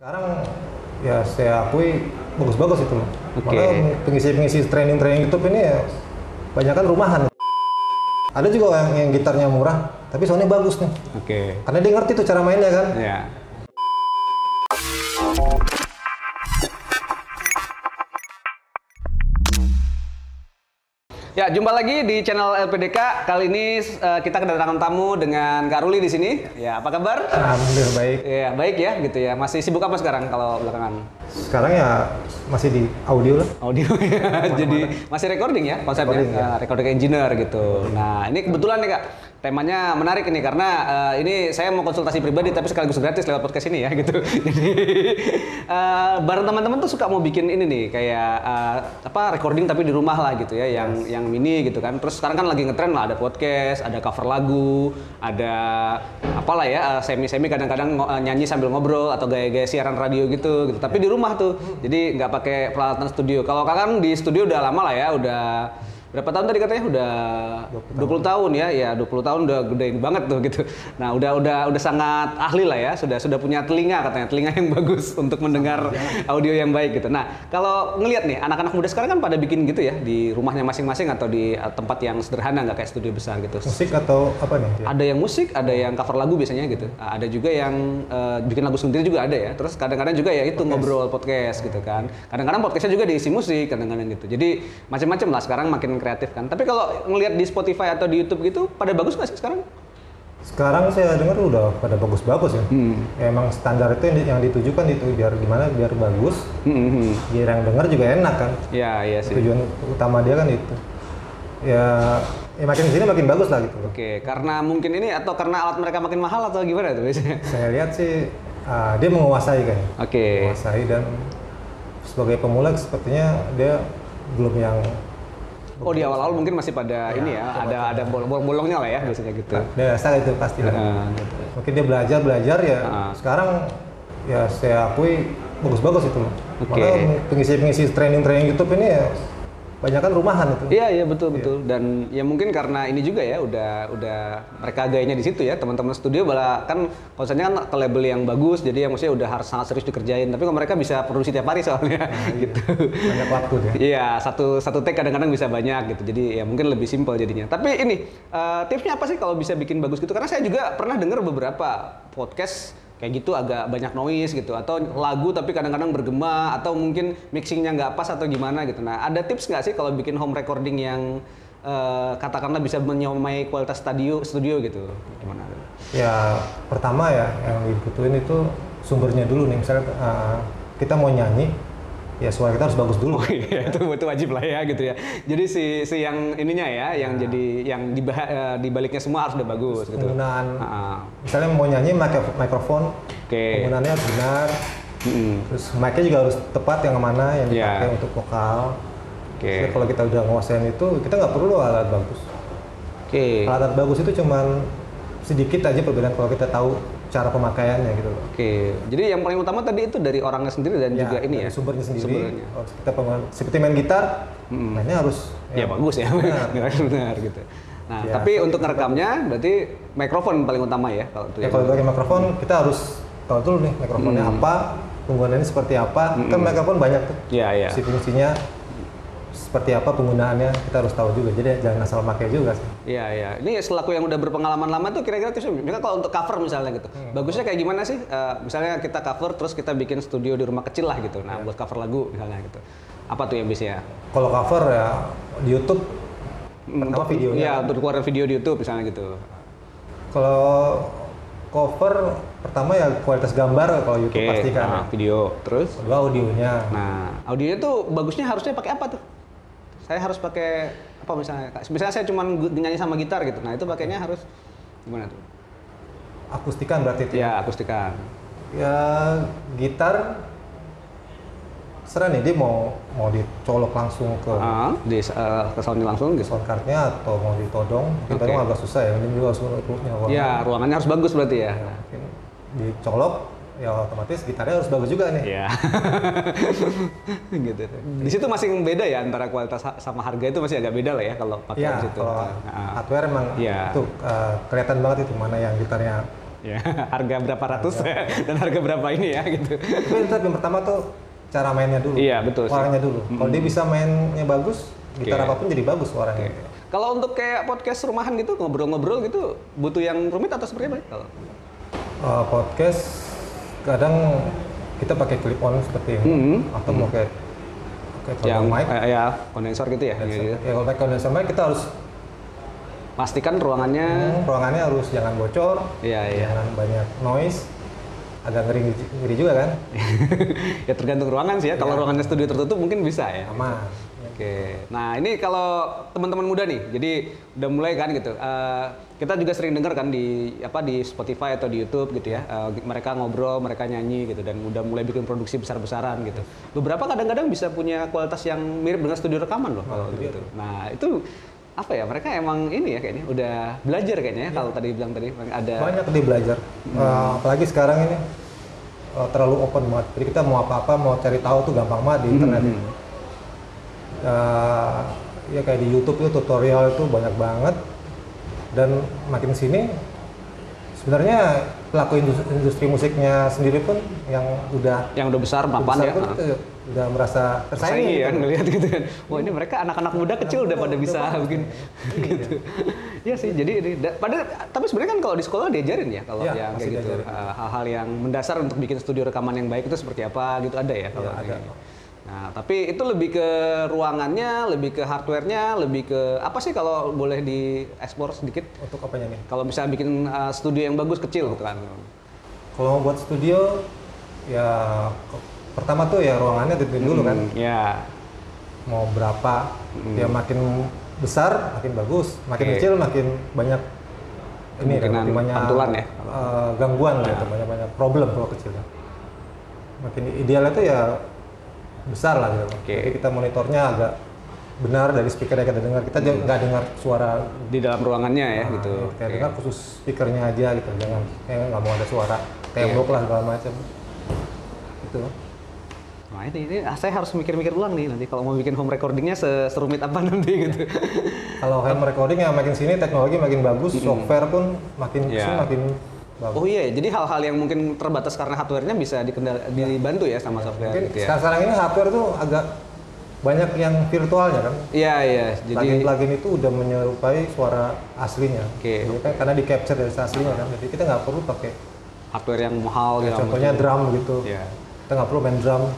Sekarang ya saya akui bagus-bagus itu. Oke. Malah pengisi-pengisi training YouTube ini ya banyak kan rumahan. Ada juga yang gitarnya murah, tapi soundnya bagus nih. Oke. Karena dia ngerti tuh cara mainnya kan. Ya. Ya, jumpa lagi di channel LPDK. Kali ini kita kedatangan tamu dengan Kak Ruli di sini. Ya, apa kabar? Alhamdulillah baik. Ya, baik ya, gitu ya. Masih sibuk apa sekarang kalau belakangan? Sekarang ya masih di audio lah. Audio ya. Jadi masih recording ya konsepnya? Recording, ya. Recording engineer gitu. Nah, ini kebetulan nih Kak. Temanya menarik ini karena ini saya mau konsultasi pribadi tapi sekaligus gratis lewat podcast ini ya gitu. Jadi bareng teman-teman tuh suka mau bikin ini nih kayak recording tapi di rumah lah gitu ya, yang mini gitu kan. Terus sekarang kan lagi ngetren lah, ada podcast, ada cover lagu, ada apalah ya, semi-semi kadang-kadang nyanyi sambil ngobrol atau gaya-gaya siaran radio gitu. Tapi di rumah tuh. Jadi nggak pakai peralatan studio. Kalau Kakak kan di studio udah lama lah ya, udah berapa tahun tadi katanya? Udah 20 tahun ya. Ya, 20 tahun udah gedein banget tuh gitu. Nah, udah sangat ahli lah ya. Sudah punya telinga katanya, telinga yang bagus untuk mendengar audio yang baik gitu. Nah, kalau ngelihat nih anak-anak muda sekarang kan pada bikin gitu ya di rumahnya masing-masing atau di tempat yang sederhana, nggak kayak studio besar gitu. Musik atau apa nih? Ada yang musik, ada yang cover lagu biasanya gitu. Ada juga yang bikin lagu sendiri juga ada ya. Terus kadang-kadang juga ya itu ngobrol podcast gitu kan. Kadang-kadang podcastnya juga diisi musik kadang-kadang gitu. Jadi macam-macam lah sekarang makin kreatif kan. Tapi kalau ngelihat di Spotify atau di YouTube gitu, pada bagus nggak sih sekarang? Sekarang saya dengar udah pada bagus-bagus ya. Ya emang standar itu yang ditujukan itu biar gimana, biar bagus, biar yang dengar juga enak kan. Ya, iya sih. Tujuan utama dia kan itu. Ya makin sini makin bagus lah gitu. Oke, karena mungkin ini atau karena alat mereka makin mahal atau gimana tuh biasanya? Saya lihat sih dia menguasai kan. Oke. Menguasai dan sebagai pemula sepertinya dia belum yang. Oh, di awal-awal mungkin masih pada ini ya, ada bolong-bolongnya lah ya biasanya gitu. Biasa itu pasti lah. Gitu. Mungkin dia belajar ya. Sekarang ya saya akui bagus-bagus itu. Malah pengisi training YouTube ini ya banyak kan rumahan itu. Iya betul. Dan ya mungkin karena ini juga ya udah mereka gayanya di situ ya, teman-teman studio malah kan konsepnya kan ke label yang bagus, jadi yang maksudnya udah harus sangat serius dikerjain. Tapi kalau mereka bisa produksi tiap hari soalnya gitu. Banyak waktu deh. Iya, satu take kadang-kadang bisa banyak gitu. Jadi ya mungkin lebih simpel jadinya. Tapi ini tipsnya apa sih kalau bisa bikin bagus gitu? Karena saya juga pernah dengar beberapa podcast kayak gitu agak banyak noise gitu, atau lagu tapi kadang-kadang bergema, atau mungkin mixingnya nggak pas atau gimana gitu. Nah, ada tips nggak sih kalau bikin home recording yang katakanlah bisa menyamai kualitas studio gitu? Gimana? Ya pertama ya yang dibutuhin itu sumbernya dulu nih. Misalnya kita mau nyanyi, ya suara kita harus bagus dulu. Oh iya, itu wajib lah ya gitu ya. Jadi si yang ininya ya, yang jadi yang di baliknya semua harus udah bagus gitu. Penggunaan, misalnya mau nyanyi mikrofon, penggunaannya harus benar. Terus mic-nya juga harus tepat yang mana yang dipakai untuk vokal. Jadi kalau kita udah nguasain itu, kita nggak perlu alat bagus. Alat bagus itu cuman sedikit aja perbedaan kalau kita tahu cara pemakaiannya gitu loh. Jadi yang paling utama tadi itu dari orangnya sendiri dan juga ini ya. Sumbernya sendiri. Kalau kita seperti main gitar, mainnya harus bagus ya. Benar gitu. Nah, tapi untuk ngerekamnya berarti mikrofon paling utama ya kalau itu. Kalau pakai mikrofon kita harus tahu dulu nih mikrofonnya apa, penggunaannya seperti apa. Kan mikrofon banyak tuh. Fungsinya seperti apa penggunaannya kita harus tahu juga, jadi jangan asal pakai juga sih. Iya. Ini selaku yang udah berpengalaman lama tuh kira-kira tipsnya, misalnya kalau untuk cover misalnya gitu, bagusnya kayak gimana sih? Misalnya kita cover terus kita bikin studio di rumah kecil lah gitu, nah buat cover lagu misalnya gitu, apa tuh yang bisa? Kalau cover ya di YouTube, pertama videonya. Iya, untuk keluaran video di YouTube misalnya gitu. Kalau cover pertama ya kualitas gambar kalau YouTube pasti kan. Video, terus? Kedua audionya. Nah, audionya tuh bagusnya harusnya pakai apa tuh? Saya harus pakai apa misalnya? Misalnya saya cuma nyanyi sama gitar gitu. Nah, itu pakainya harus gimana tuh? Akustikan berarti itu. Ya, akustikan. Ya, gitar serah nih dia mau dicolok langsung ke soundnya langsung gitu. Sound cardnya atau mau ditodong. Ditodong agak susah ya. Ini juga harus ruangannya harus bagus berarti ya. Mungkin dicolok ya otomatis gitarnya harus bagus juga nih. Iya. Gitu. Di situ masih beda ya antara kualitas sama harga, itu masih agak beda lah ya kalau pakai di situ. Kalau hardware emang itu kelihatan banget itu mana yang gitarnya Ya, harga berapa ratus dan harga berapa ini ya gitu. Tapi tetap yang pertama tuh cara mainnya dulu. Iya, betul sih. Suaranya dulu. Kalau dia bisa mainnya bagus, gitar apapun jadi bagus suaranya. Kalau untuk kayak podcast rumahan gitu, ngobrol-ngobrol gitu, butuh yang rumit atau seperti apa? Kalau podcast kadang kita pakai clip on seperti ini, atau mau kayak yang mic, ya kondensor gitu ya. Ya kalau pakai kondensor mic kita harus pastikan ruangannya harus jangan bocor, jangan banyak noise. Agak ngeri juga kan? Ya tergantung ruangan sih ya. Kalau ruangannya studio tertutup mungkin bisa ya. Aman. Oke. Nah ini kalau teman-teman muda nih, jadi udah mulai kan gitu. Kita juga sering dengar kan di Spotify atau di YouTube gitu ya. Mereka ngobrol, mereka nyanyi gitu dan udah mulai bikin produksi besar-besaran gitu. Beberapa kadang-kadang bisa punya kualitas yang mirip dengan studio rekaman loh kalau gitu. Nah itu apa ya, mereka emang ini ya kayaknya udah belajar kayaknya ya. Kalau tadi bilang tadi ada banyak dia belajar. Apalagi sekarang ini terlalu open banget. Jadi kita mau apa-apa, mau cari tahu tuh gampang banget di internet. Ya kayak di YouTube itu tutorial itu banyak banget. Dan makin sini sebenarnya pelaku industri musiknya sendiri pun yang udah besar mapan ya. Udah merasa tersaingi kan ngelihat gitu kan. Wah ini mereka anak-anak muda kecil udah pada bisa bikin gitu. Iya sih, jadi ini tapi sebenarnya kan kalau di sekolah diajarin ya kalau yang kayak gitu hal-hal yang mendasar untuk bikin studio rekaman yang baik itu seperti apa gitu ada ya kalau ada. Nah, tapi itu lebih ke ruangannya, lebih ke hardware-nya, lebih ke apa sih kalau boleh di-explore sedikit? Untuk apanya nih? Kalau misalnya bikin studio yang bagus kecil gitu kan. Kalau buat studio ya pertama tuh ya ruangannya ditentuin dulu kan. Ya. Mau berapa? Ya makin besar makin bagus, makin kecil makin banyak ini banyak pantulan ya. Gangguan lah itu, banyak problem kalau kecil. Makin idealnya tuh ya besar lah gitu. Jadi kita monitornya agak benar dari speaker yang kita dengar. Kita nggak dengar suara di dalam ruangannya ya gitu. Kita dengar khusus speakernya aja gitu. Jangan nggak mau ada suara tembok lah segala macam. Itu. Nah ini saya harus mikir-mikir ulang nih nanti kalau mau bikin home recordingnya serumit apa nanti gitu. Kalau home recording yang makin sini teknologi makin bagus, software pun makin bagus. Oh iya, jadi hal-hal yang mungkin terbatas karena hardware-nya bisa dibantu ya sama software. Mungkin gitu ya. Sekarang ini hardware tuh agak banyak yang virtualnya kan. Iya. Jadi plugin itu udah menyerupai suara aslinya. Jadi kan karena di capture dari aslinya kan. Jadi kita nggak perlu pakai hardware yang mahal. Contohnya drum gitu. Kita nggak perlu main drum.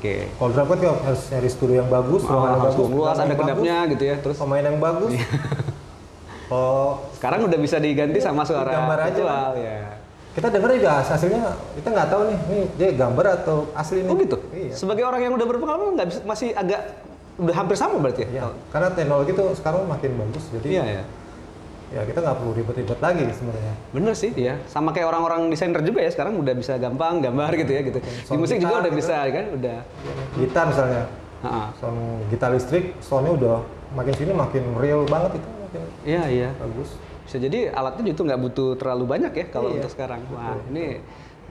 Kalau drum kan harus nyari studio yang bagus, ruangan yang bagus, luas, ada kedapnya gitu ya. Terus pemain yang bagus. Sekarang udah bisa diganti sama suara gambar virtual aja. Ya. Kita dengar juga hasilnya, kita nggak tahu nih, ini dia gambar atau asli nih. Oh gitu? Iya. Sebagai orang yang udah berpengalaman masih agak udah hampir sama berarti ya? Iya. Karena teknologi tuh sekarang makin bagus, jadi ya kita nggak perlu ribet-ribet lagi sebenarnya. Bener sih, ya. Sama kayak orang-orang desainer juga ya sekarang udah bisa gampang gambar gitu ya gitu. Di musik juga udah bisa kan, udah. Gitar misalnya, sound gitar listrik, soundnya udah makin sini makin real banget itu. Iya. Bagus. Bisa jadi alatnya itu nggak butuh terlalu banyak ya kalau untuk sekarang. Wah, ini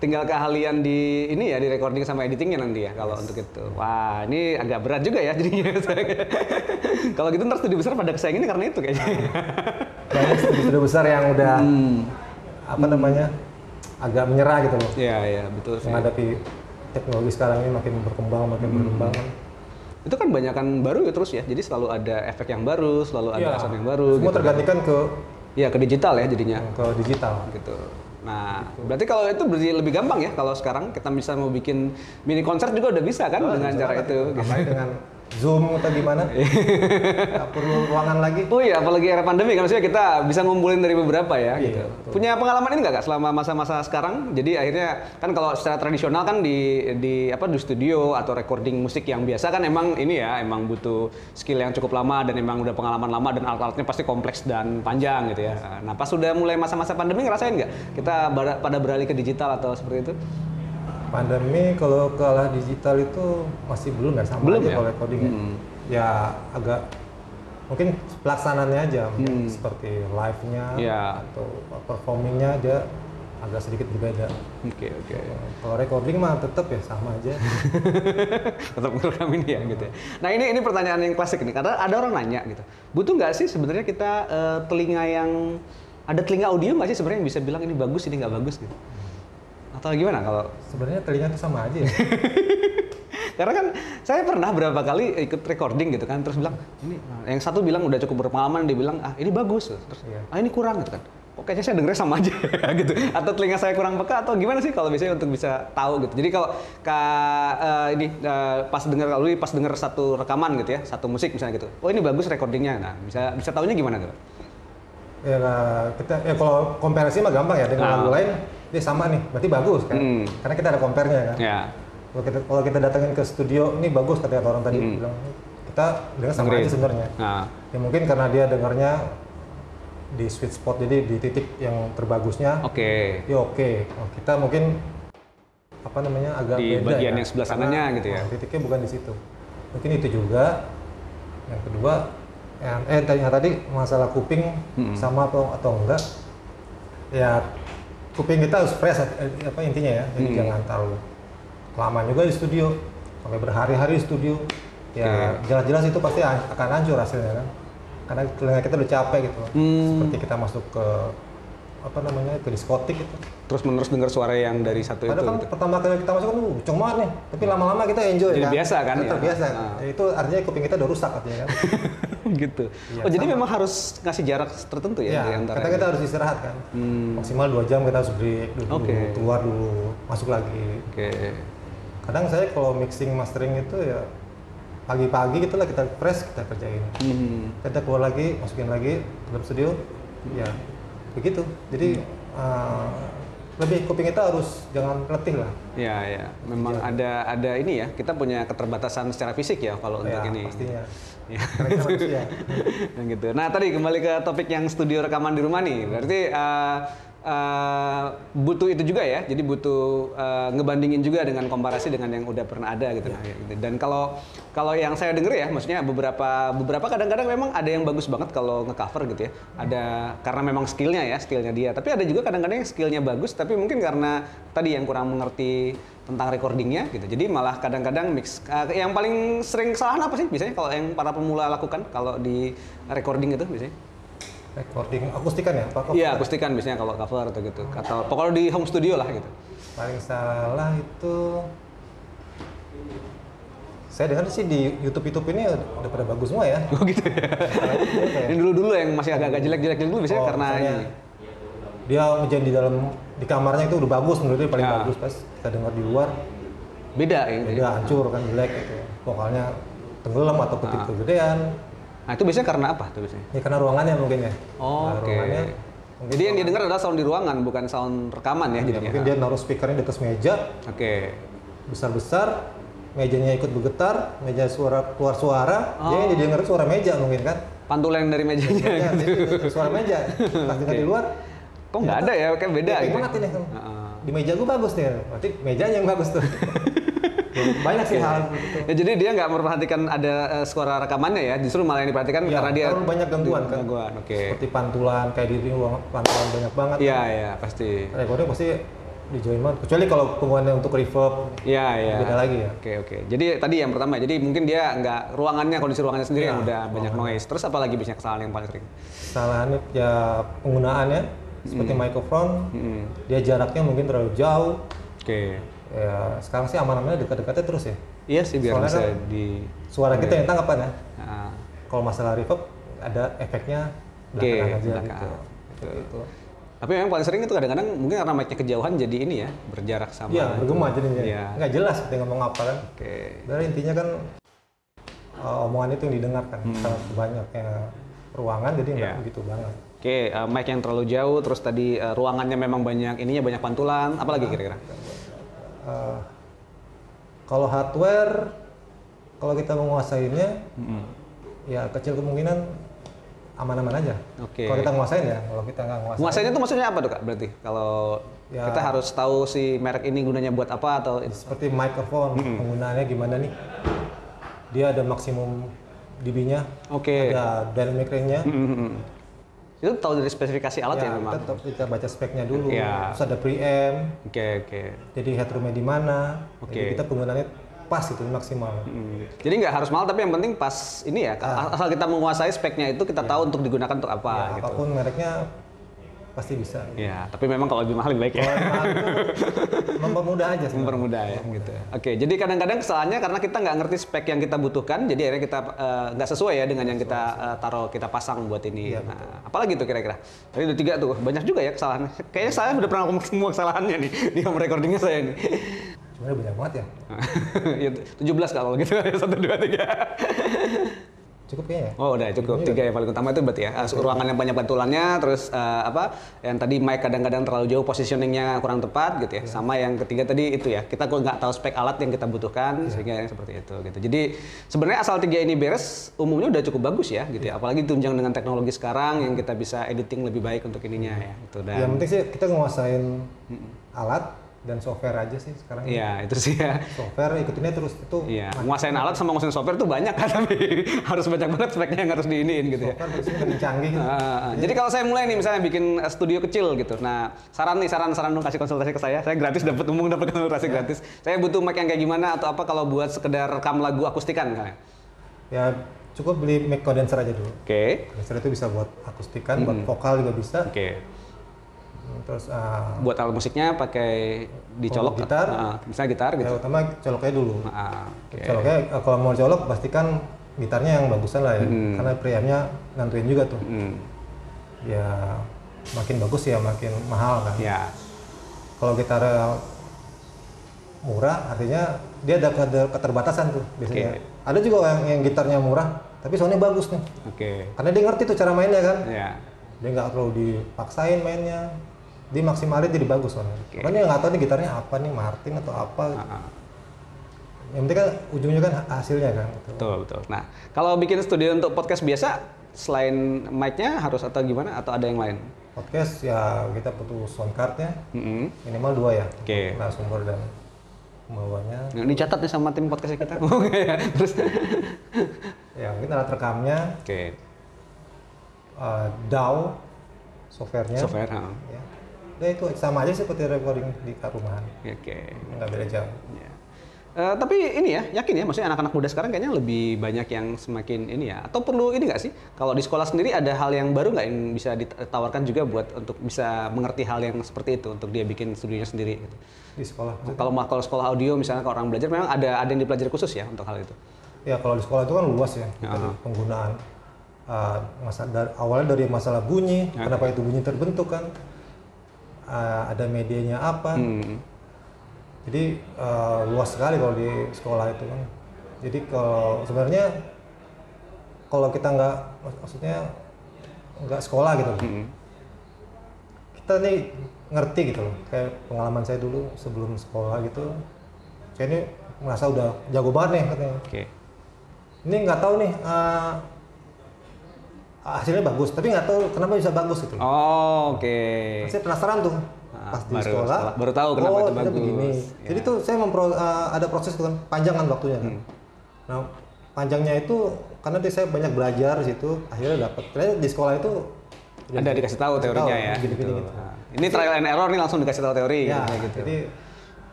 tinggal keahlian di ini ya, di recording sama editingnya nanti ya kalau untuk itu. Wah, ini agak berat juga ya jadinya. Kalau gitu ntar studio besar pada kesayanginnya karena itu kayaknya. Banyak studio besar yang udah agak menyerah gitu loh. Iya, betul sih. Menghadapi teknologi sekarang ini makin berkembang. Itu kan banyakan baru ya terus ya. Jadi selalu ada efek yang baru, selalu ada sound yang baru. Semua gitu. Tergantikan ke digital ya jadinya. Ke digital gitu. Nah, berarti kalau itu lebih gampang ya kalau sekarang kita bisa mau bikin mini konser juga udah bisa kan dengan cara itu. Apalagi dengan Zoom atau gimana? Nggak perlu ruangan lagi. Oh iya, apalagi era pandemi kan maksudnya kita bisa ngumpulin dari beberapa ya gitu. Betul. Punya pengalaman ini nggak Kak selama masa-masa sekarang? Jadi akhirnya kan kalau secara tradisional kan di studio atau recording musik yang biasa kan emang ini ya, emang butuh skill yang cukup lama dan emang udah pengalaman lama dan alat-alatnya pasti kompleks dan panjang gitu ya. Nah, pas sudah mulai masa-masa pandemi ngerasain nggak kita pada beralih ke digital atau seperti itu? Pandemi kalau ke arah digital itu masih belum ya, sama belum aja kalau recording ya agak mungkin pelaksanaannya aja seperti live-nya atau performingnya aja agak sedikit berbeda. Oke. Kalau recording mah tetap ya sama aja. Tetap ngerekam ini ya gitu ya. Nah ini pertanyaan yang klasik nih, karena ada orang nanya gitu, butuh nggak sih sebenarnya kita telinga yang ada telinga audio nggak sih sebenarnya yang bisa bilang ini bagus, ini nggak bagus gitu? Atau gimana kalau? Sebenarnya telinga itu sama aja ya. Karena kan saya pernah berapa kali ikut recording gitu kan, terus bilang ini, yang satu bilang udah cukup berpengalaman, dia bilang ini bagus, terus ini kurang gitu kan. Kok kayaknya saya dengernya sama aja gitu. Atau telinga saya kurang peka atau gimana sih kalau biasanya untuk bisa tahu gitu. Jadi kalau pas denger satu rekaman gitu ya, satu musik misalnya gitu. Oh ini bagus recordingnya. Nah bisa tahunya gimana tuh? Ya kalau komparasi mah gampang ya, dengan lagu lain dia sama nih, berarti bagus kan. Karena kita ada compare-nya kan. Yeah. Kalau kita datangin ke studio, ini bagus kata orang tadi bilang, kita dengar sama aja sebenarnya. Ya mungkin karena dia dengarnya di sweet spot, jadi di titik yang terbagusnya. Oke. Oh, kita mungkin agak di beda bagian ya, yang sebelah sananya gitu ya. Titiknya bukan di situ. Mungkin itu juga. Yang kedua, yang tadi masalah kuping sama atau enggak. Ya kuping kita harus fresh intinya ya. Jadi jangan terlalu lama juga di studio, sampai berhari-hari di studio. Ya jelas-jelas itu pasti akan hancur hasilnya kan. Karena telinga kita udah capek gitu. Seperti kita masuk ke ke diskotik gitu. Terus menerus dengar suara yang dari satu itu. Padahal kan gitu. pertama kali kita masuk kan kenceng banget nih, tapi lama-lama kita enjoy. Jadi kan? Biasa kan? Kita terbiasa. Itu artinya kuping kita udah rusak artinya kan. Gitu. Ya, jadi memang harus ngasih jarak tertentu ya di antara. Karena kita harus istirahat kan. Maksimal 2 jam kita harus break dulu, keluar dulu, masuk lagi. Kadang saya kalau mixing mastering itu ya pagi-pagi gitulah kita press, kita kerjain. Kita keluar lagi, masukin lagi dalam studio. Ya begitu. Jadi lebih kuping kita harus jangan letih lah. Ya. Memang ada ini ya. Kita punya keterbatasan secara fisik ya kalau untuk ini. Pastinya. Ya. Gitu. Nah tadi kembali ke topik yang studio rekaman di rumah nih. Berarti butuh itu juga ya, jadi butuh ngebandingin juga dengan komparasi dengan yang udah pernah ada gitu. Dan kalau yang saya denger ya, maksudnya beberapa kadang-kadang memang ada yang bagus banget kalau ngecover gitu ya. Ada karena memang skillnya dia. Tapi ada juga kadang-kadang yang skillnya bagus, tapi mungkin karena tadi yang kurang mengerti tentang recordingnya gitu. Jadi malah kadang-kadang mix. Yang paling sering kesalahan apa sih biasanya kalau yang para pemula lakukan kalau di recording itu biasanya? Recording akustikan ya? Iya, akustikan biasanya kalau cover atau gitu. Atau pokoknya di home studio lah gitu. Paling salah itu saya dengar sih di YouTube ini udah pada bagus semua ya. Oh gitu ya. Ini dulu-dulu yang masih agak-agak jelek-jelek dulu biasanya karena ini. Dia ngejain di kamarnya itu udah bagus, menurut dia paling bagus, pas kita dengar di luar beda ya. Beda, hancur kan, jelek gitu. Vokalnya tenggelam atau ketik kegedean. Nah itu biasanya karena apa tuh biasanya? Ya karena ruangannya mungkin ya. Ruangannya. Jadi yang didengar adalah sound di ruangan, bukan sound rekaman ya jadinya. Mungkin dia naruh speakernya di atas meja. Besar-besar, mejanya ikut bergetar, meja keluar suara, dia didengar suara meja mungkin kan. Pantulan dari mejanya gitu. Suara meja. Pas dengar di luar, kok nggak ada ya, kayak beda gitu. Banget ini. Di meja gua bagus nih, berarti mejanya yang bagus tuh. Banyak sih hal gitu. Ya, jadi dia nggak memperhatikan ada suara rekamannya ya, justru malah yang diperhatikan karena dia terlalu banyak gangguan kan. Seperti pantulan, kayak di ruang pantulan banyak banget. Iya, pasti. Recording pasti dijoin banget, kecuali kalau penggunaannya untuk reverb. Iya. Beda lagi ya. Oke. Jadi tadi yang pertama, jadi mungkin dia nggak kondisi ruangannya sendiri yang udah banyak noise. Terus apa lagi biasanya kesalahan yang paling sering? Kesalahannya ya penggunaannya, seperti mikrofon, dia jaraknya mungkin terlalu jauh. Ya sekarang sih aman-amannya dekat-dekatnya terus ya. Iya sih, biar soalnya bisa kan suara kita yang tangkap kan ya. Kalau masalah reverb ada efeknya belakangan aja gitu. Tapi memang paling sering itu kadang-kadang mungkin karena mic-nya kejauhan jadi ini ya, berjarak sama. Iya, bergema jadinya. Nggak jelas kita ngomong apa kan. Dari intinya kan omongan itu yang didengarkan. Karena banyaknya ruangan jadi nggak begitu banget. Mic yang terlalu jauh, terus tadi ruangannya memang banyak banyak pantulan, apalagi kira-kira? Kalau hardware, kalau kita menguasainya, ya kecil kemungkinan aman-aman aja. Kalau kita nguasain ya, kalau kita nggak nguasain. Nguasainnya itu maksudnya apa tuh Kak berarti? Kalau kita harus tahu si merek ini gunanya buat apa atau? Seperti mikrofon, penggunaannya gimana nih? Dia ada maksimum dB-nya, ada dynamic range-nya. Itu tahu dari spesifikasi alat ya memang? Kita baca speknya dulu, terus ada preamp, jadi headroom-nya di mana, jadi kita penggunaannya pas itu maksimal. Jadi nggak harus mahal tapi yang penting pas ini ya, asal kita menguasai speknya itu kita tahu untuk digunakan untuk apa. Apapun mereknya pasti bisa. Ya, tapi memang kalau lebih mahal lebih baik ya. Mempermudah aja. Mempermudah ya, gitu. Oke, jadi kadang-kadang kesalahannya karena kita nggak ngerti spek yang kita butuhkan, jadi akhirnya kita nggak sesuai ya dengan yang kita taruh, kita pasang buat ini. Ya, nah, apalagi tuh kira-kira? Tadi udah 3 tuh, banyak juga ya kesalahannya. Kayaknya saya udah pernah ngomong semua kesalahannya nih di home recordingnya saya nih. Sebenarnya banyak banget ya. Ya 17 kalau gitu, 1, 2, 3. Cukup kayaknya. Oh udah cukup, 3 yang paling utama itu berarti ya. Ruangan yang banyak bantulannya, terus yang tadi mic kadang-kadang terlalu jauh, positioningnya kurang tepat gitu ya. Sama yang ketiga tadi itu ya, kita kok nggak tahu spek alat yang kita butuhkan, sehingga yang seperti itu gitu. Jadi sebenarnya asal 3 ini beres, umumnya udah cukup bagus ya gitu ya. Apalagi tunjang dengan teknologi sekarang yang kita bisa editing lebih baik untuk ininya ya. Gitu. Dan yang penting sih kita nguasain alat dan software aja sih sekarang. Iya, itu sih ya. Software ikutinnya terus itu. Iya, nguasain alat sama nguasain software tuh banyak kan, tapi harus banyak banget speknya yang harus diiniin gitu ya. Software terus lebih canggih. Jadi kalau saya mulai nih misalnya bikin studio kecil gitu. Nah, saran dong kasih konsultasi ke saya. Saya gratis dapat konsultasi gratis. Saya butuh mic yang kayak gimana atau apa kalau buat sekedar rekam lagu akustikan kan? Ya, cukup beli mic condenser aja dulu. Oke. Condenser itu bisa buat akustikan, buat vokal juga bisa. Oke. Terus buat alat musiknya pakai dicolok gitar, misalnya gitar gitu. Ya, utama coloknya dulu. Okay. Coloknya kalau mau colok pastikan gitarnya yang bagusan lah ya, karena preampnya nentuin juga tuh. Ya makin bagus ya makin mahal kan. Ya. Kalau gitar murah artinya dia ada keterbatasan tuh biasanya. Okay. Ada juga yang gitarnya murah tapi soundnya bagus nih. Karena dia ngerti tuh cara mainnya kan. Dia nggak perlu dipaksain mainnya. Dia maksimalin jadi bagus soalnya. Makanya nggak tahu nih gitarnya apa nih, Martin atau apa. Yang penting kan ujungnya kan hasilnya kan. Betul. Nah, kalau bikin studio untuk podcast biasa, selain mic-nya harus atau gimana? Atau ada yang lain? Podcast ya kita butuh sound card-nya, minimal 2 ya. Nah, sumber dan pembawanya. Nah, dicatat nih sama tim podcast kita. Terus? Ya, mungkin alat rekamnya. DAW, software-nya. Ya. Nah, itu sama aja seperti recording di rumahan. Nggak beda jauh. Tapi ini ya, yakin ya, maksudnya anak-anak muda sekarang kayaknya lebih banyak yang semakin ini ya. Atau perlu ini nggak sih? Kalau di sekolah sendiri ada hal yang baru nggak yang bisa ditawarkan juga buat untuk bisa mengerti hal yang seperti itu untuk dia bikin studionya sendiri? Gitu. Di sekolah? Kalau sekolah audio misalnya kalau orang belajar memang ada yang dipelajari khusus ya untuk hal itu? Ya kalau di sekolah itu kan luas ya, penggunaan. Awalnya dari masalah bunyi, kenapa itu bunyi terbentuk kan? Ada medianya apa? Jadi luas sekali kalau di sekolah itu kan. Jadi kalau sebenarnya kalau kita nggak sekolah gitu, kita nih ngerti gitu loh. Kayak pengalaman saya dulu sebelum sekolah gitu, saya ini merasa udah jago banget nih katanya. Ini nggak tahu nih. Hasilnya bagus, tapi nggak tahu kenapa bisa bagus gitu. Saya penasaran tuh pas di sekolah. Baru tahu kenapa itu bagus. Begini. Jadi tuh saya ada proses itu kan panjang kan waktunya kan. Nah panjangnya itu karena saya banyak belajar di situ, akhirnya dapat. Ternyata di sekolah itu ada dikasih tahu teorinya ya. Gitu. Ini trial and error nih langsung dikasih tahu teori. Ya, gitu. Jadi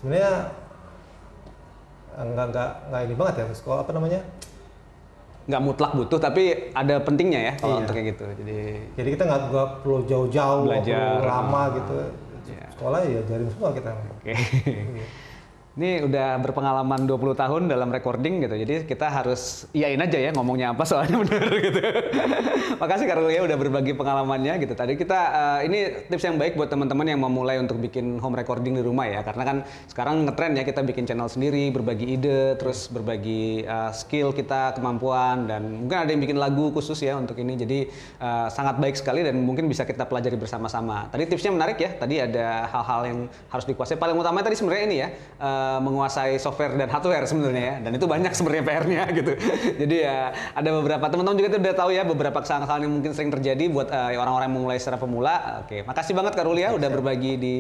sebenarnya nggak ini banget ya sekolah apa namanya. Nggak mutlak butuh, tapi ada pentingnya ya kalau untuk kayak gitu. Jadi kita nggak perlu jauh-jauh, belajar lama gitu. Sekolah ya ajarin semua kita. Ini udah berpengalaman 20 tahun dalam recording gitu, jadi kita harus iyain aja ya ngomongnya apa soalnya bener gitu. Makasih Karulia udah berbagi pengalamannya gitu. Tadi kita, ini tips yang baik buat teman-teman yang mau mulai untuk bikin home recording di rumah ya. Karena kan sekarang ngetren ya kita bikin channel sendiri, berbagi ide, terus berbagi skill kita, kemampuan, dan mungkin ada yang bikin lagu khusus ya untuk ini. Jadi sangat baik sekali dan mungkin bisa kita pelajari bersama-sama. Tadi tipsnya menarik ya, tadi ada hal-hal yang harus dikuasai. Paling utama tadi sebenarnya ini ya, menguasai software dan hardware sebenarnya ya, dan itu banyak sebenarnya PR-nya gitu. Jadi ya ada beberapa teman-teman juga udah tahu ya beberapa kesalahan yang mungkin sering terjadi buat orang-orang yang memulai secara pemula. Oke, makasih banget Kak Rulia udah berbagi di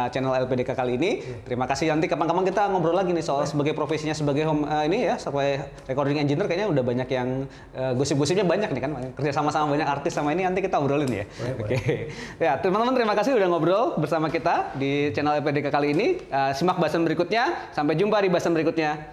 channel LPDK kali ini. Terima kasih, nanti kapan-kapan kita ngobrol lagi nih soal sebagai profesinya sebagai home ini ya, sebagai recording engineer kayaknya udah banyak yang gosip-gosipnya banyak nih kan, kerja sama-sama banyak artis sama ini, nanti kita obrolin ya. Oke. Ya, teman-teman terima kasih udah ngobrol bersama kita di channel LPDK kali ini. Simak bahasan berikutnya. Sampai jumpa di bahasan berikutnya.